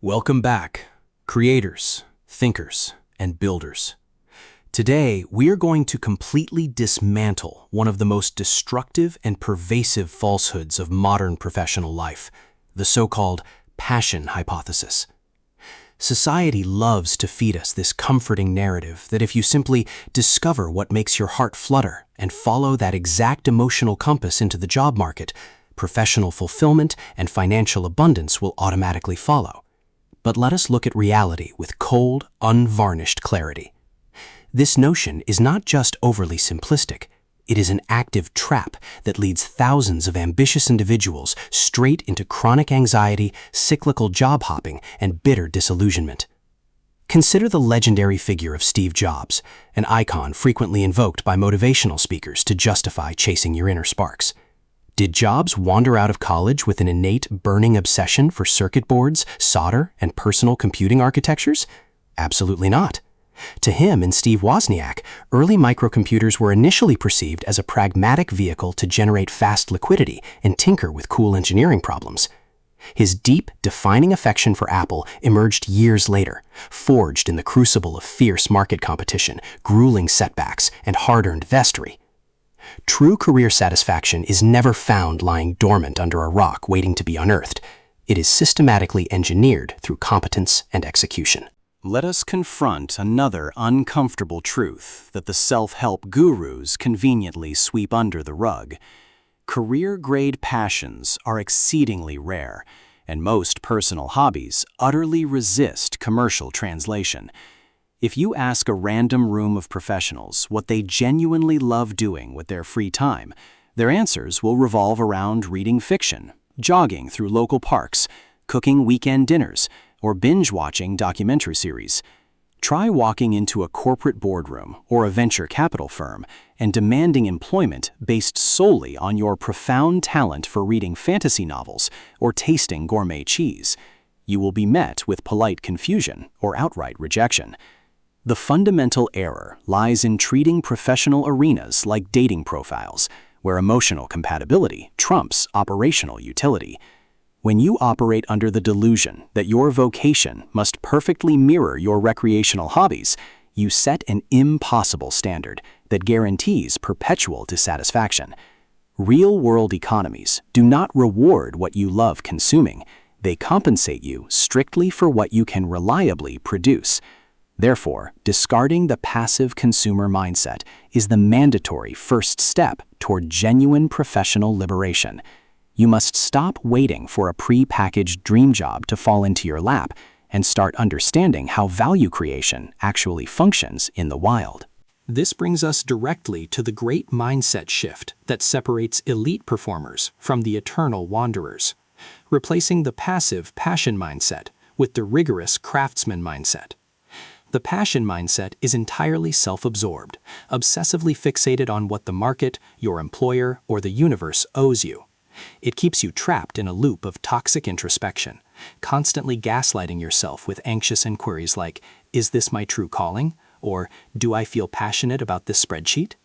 Welcome back, creators, thinkers, and builders. Today, we are going to completely dismantle one of the most destructive and pervasive falsehoods of modern professional life, the so-called passion hypothesis. Society loves to feed us this comforting narrative that if you simply discover what makes your heart flutter and follow that exact emotional compass into the job market, professional fulfillment and financial abundance will automatically follow. But let us look at reality with cold, unvarnished clarity. This notion is not just overly simplistic, it is an active trap that leads thousands of ambitious individuals straight into chronic anxiety, cyclical job hopping, and bitter disillusionment. Consider the legendary figure of Steve Jobs, an icon frequently invoked by motivational speakers to justify chasing your inner sparks. Did Jobs wander out of college with an innate burning obsession for circuit boards, solder, and personal computing architectures? Absolutely not. To him and Steve Wozniak, early microcomputers were initially perceived as a pragmatic vehicle to generate fast liquidity and tinker with cool engineering problems. His deep, defining affection for Apple emerged years later, forged in the crucible of fierce market competition, grueling setbacks, and hard-earned vestry. True career satisfaction is never found lying dormant under a rock waiting to be unearthed. It is systematically engineered through competence and execution. Let us confront another uncomfortable truth that the self-help gurus conveniently sweep under the rug. Career-grade passions are exceedingly rare, and most personal hobbies utterly resist commercial translation. If you ask a random room of professionals what they genuinely love doing with their free time, their answers will revolve around reading fiction, jogging through local parks, cooking weekend dinners, or binge-watching documentary series. Try walking into a corporate boardroom or a venture capital firm and demanding employment based solely on your profound talent for reading fantasy novels or tasting gourmet cheese. You will be met with polite confusion or outright rejection. The fundamental error lies in treating professional arenas like dating profiles, where emotional compatibility trumps operational utility. When you operate under the delusion that your vocation must perfectly mirror your recreational hobbies, you set an impossible standard that guarantees perpetual dissatisfaction. Real-world economies do not reward what you love consuming. They compensate you strictly for what you can reliably produce. Therefore, discarding the passive consumer mindset is the mandatory first step toward genuine professional liberation. You must stop waiting for a pre-packaged dream job to fall into your lap and start understanding how value creation actually functions in the wild. This brings us directly to the great mindset shift that separates elite performers from the eternal wanderers, replacing the passive passion mindset with the rigorous craftsman mindset. The passion mindset is entirely self-absorbed, obsessively fixated on what the market, your employer, or the universe owes you. It keeps you trapped in a loop of toxic introspection, constantly gaslighting yourself with anxious inquiries like, "Is this my true calling?" or "Do I feel passionate about this spreadsheet?"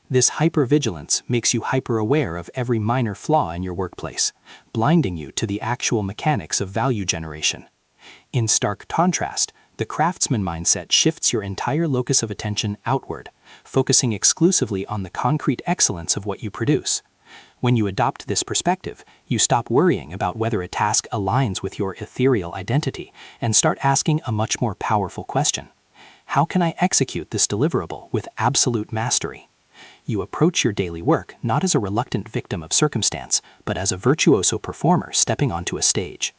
This hypervigilance makes you hyper-aware of every minor flaw in your workplace, blinding you to the actual mechanics of value generation. In stark contrast, the craftsman mindset shifts your entire locus of attention outward, focusing exclusively on the concrete excellence of what you produce. When you adopt this perspective, you stop worrying about whether a task aligns with your ethereal identity and start asking a much more powerful question. How can I execute this deliverable with absolute mastery? You approach your daily work not as a reluctant victim of circumstance, but as a virtuoso performer stepping onto a stage.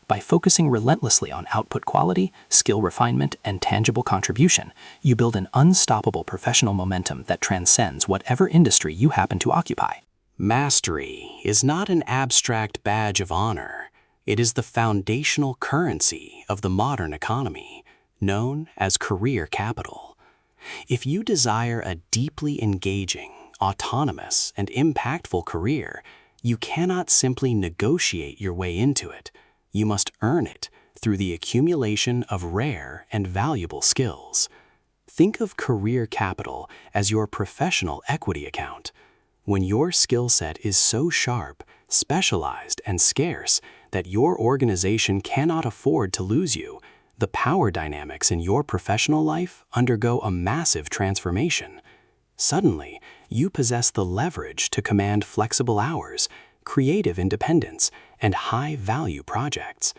By focusing relentlessly on output quality, skill refinement, and tangible contribution, you build an unstoppable professional momentum that transcends whatever industry you happen to occupy. Mastery is not an abstract badge of honor. It is the foundational currency of the modern economy, known as career capital. If you desire a deeply engaging, autonomous, and impactful career, you cannot simply negotiate your way into it. You must earn it through the accumulation of rare and valuable skills. Think of career capital as your professional equity account. When your skill set is so sharp, specialized, and scarce that your organization cannot afford to lose you, the power dynamics in your professional life undergo a massive transformation. Suddenly, you possess the leverage to command flexible hours, creative independence, and high-value projects.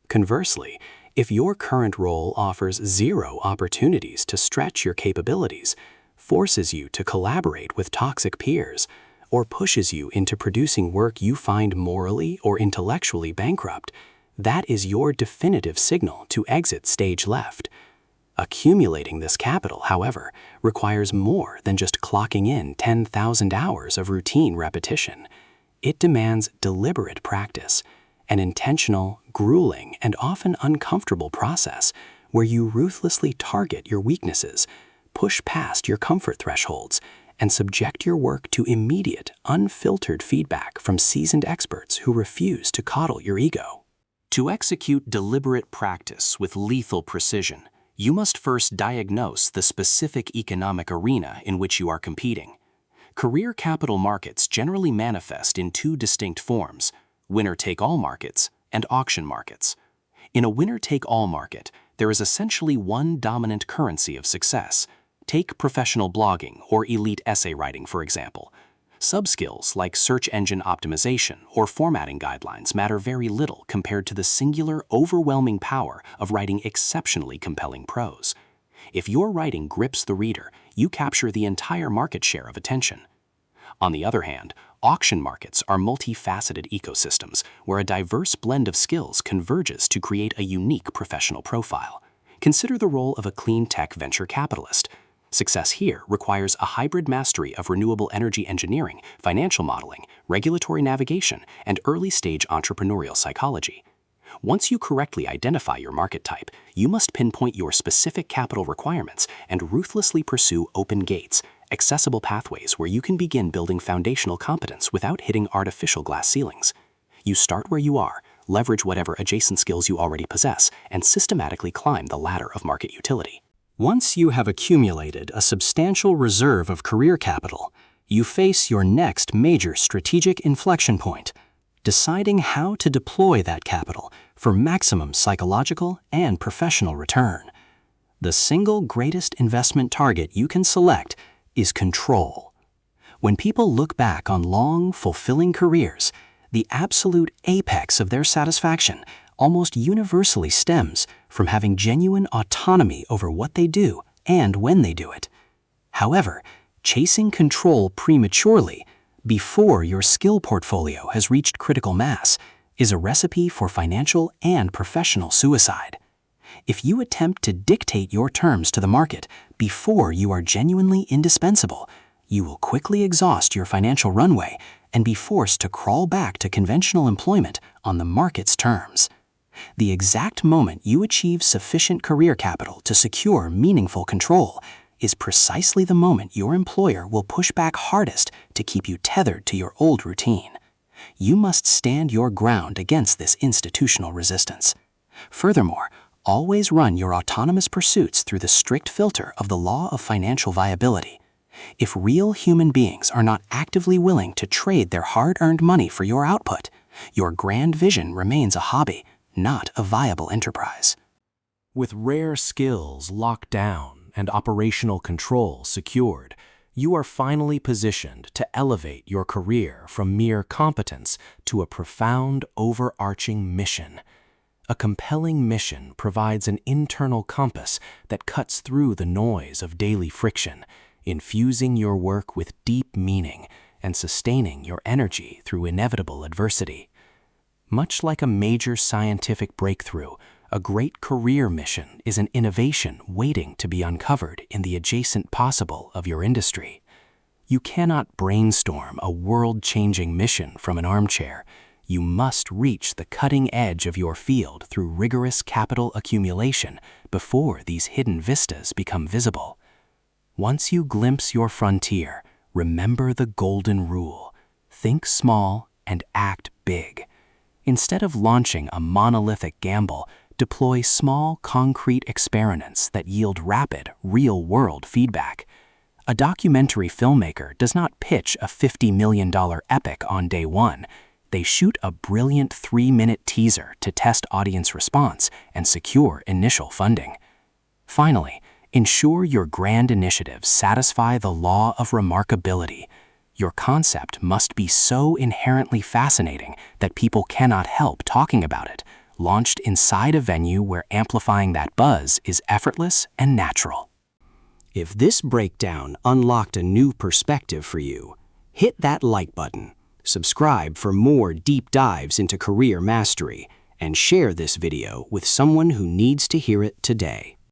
Conversely, if your current role offers zero opportunities to stretch your capabilities, forces you to collaborate with toxic peers, or pushes you into producing work you find morally or intellectually bankrupt, that is your definitive signal to exit stage left. Accumulating this capital, however, requires more than just clocking in 10,000 hours of routine repetition. It demands deliberate practice, an intentional, grueling, and often uncomfortable process where you ruthlessly target your weaknesses, push past your comfort thresholds, and subject your work to immediate, unfiltered feedback from seasoned experts who refuse to coddle your ego. To execute deliberate practice with lethal precision, you must first diagnose the specific economic arena in which you are competing. Career capital markets generally manifest in two distinct forms: winner-take-all markets and auction markets. In a winner-take-all market, there is essentially one dominant currency of success. Take professional blogging or elite essay writing, for example. Subskills like search engine optimization or formatting guidelines matter very little compared to the singular, overwhelming power of writing exceptionally compelling prose. If your writing grips the reader, you capture the entire market share of attention. On the other hand, auction markets are multifaceted ecosystems where a diverse blend of skills converges to create a unique professional profile. Consider the role of a clean tech venture capitalist. Success here requires a hybrid mastery of renewable energy engineering, financial modeling, regulatory navigation, and early-stage entrepreneurial psychology. Once you correctly identify your market type, you must pinpoint your specific capital requirements and ruthlessly pursue open gates, accessible pathways where you can begin building foundational competence without hitting artificial glass ceilings. You start where you are, leverage whatever adjacent skills you already possess, and systematically climb the ladder of market utility. Once you have accumulated a substantial reserve of career capital, you face your next major strategic inflection point, deciding how to deploy that capital for maximum psychological and professional return. The single greatest investment target you can select is control. When people look back on long, fulfilling careers, the absolute apex of their satisfaction almost universally stems from having genuine autonomy over what they do and when they do it. However, chasing control prematurely, before your skill portfolio has reached critical mass, is a recipe for financial and professional suicide. If you attempt to dictate your terms to the market before you are genuinely indispensable, you will quickly exhaust your financial runway and be forced to crawl back to conventional employment on the market's terms. The exact moment you achieve sufficient career capital to secure meaningful control is precisely the moment your employer will push back hardest to keep you tethered to your old routine. You must stand your ground against this institutional resistance. Furthermore, always run your autonomous pursuits through the strict filter of the law of financial viability. If real human beings are not actively willing to trade their hard-earned money for your output, your grand vision remains a hobby, not a viable enterprise. With rare skills locked down and operational control secured, you are finally positioned to elevate your career from mere competence to a profound, overarching mission. A compelling mission provides an internal compass that cuts through the noise of daily friction, infusing your work with deep meaning and sustaining your energy through inevitable adversity. Much like a major scientific breakthrough, a great career mission is an innovation waiting to be uncovered in the adjacent possible of your industry. You cannot brainstorm a world-changing mission from an armchair. You must reach the cutting edge of your field through rigorous capital accumulation before these hidden vistas become visible. Once you glimpse your frontier, remember the golden rule: think small and act big. Instead of launching a monolithic gamble, deploy small, concrete experiments that yield rapid, real-world feedback. A documentary filmmaker does not pitch a $50 million epic on day one. They shoot a brilliant 3-minute teaser to test audience response and secure initial funding. Finally, ensure your grand initiatives satisfy the law of remarkability. Your concept must be so inherently fascinating that people cannot help talking about it, launched inside a venue where amplifying that buzz is effortless and natural. If this breakdown unlocked a new perspective for you, hit that like button, subscribe for more deep dives into career mastery, and share this video with someone who needs to hear it today.